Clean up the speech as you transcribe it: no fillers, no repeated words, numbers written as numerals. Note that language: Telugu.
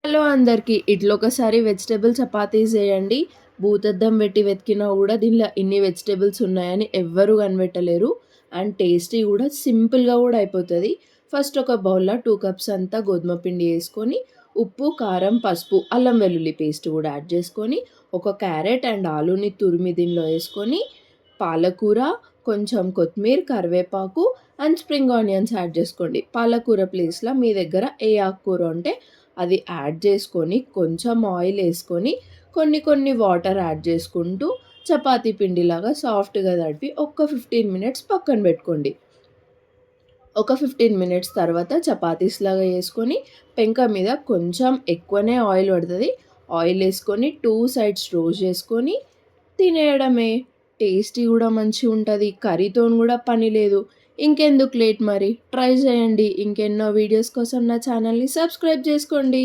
హలో అందరికి. ఇట్లొకసారి వెజిటబుల్ చపాతీస్ చేయండి. భూతద్దం పెట్టి వెతికినా గూడా దీనిలో ఇన్ని వెజిటబుల్స్ ఉన్నాయని ఎవ్వరు కనిపెట్టలేరు. అండ్ టేస్టీ గూడా సింపుల్‌గా గూడా అయిపోతది. ఫస్ట్ ఒక బౌల్‌లో 2 కప్స్ అంతా గోధుమ పిండి ఏసుకొని, ఉప్పు, కారం, పసుపు, అల్లం వెల్లుల్లి పేస్ట్ గూడా యాడ్ చేసుకొని, ఒక క్యారెట్ అండ్ ఆలూని తురిమి దీనిలో ఏసుకొని, పాలకూర, కొంచెం కొత్తిమీర, కరివేపాకు అండ్ స్ప్రింగ్ ఆనియన్స్ యాడ్ చేసుకోండి. పాలకూర ప్లేస్‌లో మీ దగ్గర ఏ ఆకుకూర ఉంటే అది యాడ్ చేసుకొని, కొంచెం ఆయిలేసుకొని, కొన్ని వాటర్ యాడ్ చేసుకుంటూ, చపాతీ పిండిలాగా సాఫ్ట్‌గా తడిపి ఒక 15 మినిట్స్ పక్కన పెట్టుకోండి. ఒక 15 మినిట్స్ తర్వాత చపాతీస్‌లాగా చేసుకొని, పెంక మీద కొంచెం ఎక్కువనే ఆయిల్ పడతది. ఆయిలేసుకొని 2 సైడ్స్ రోస్ట్ చేసుకొని తినేయడమే. టేస్టీ గూడా మంచిగుంటది. కర్రీతోని గూడా పని లేదు. ఇంకెందుకు లేట్ మరి ట్రై చేయండి. ఇంకెన్నో వీడియోస్ కోసం నా ఛానల్‌ని సబ్స్క్రైబ్ చేసుకోండి.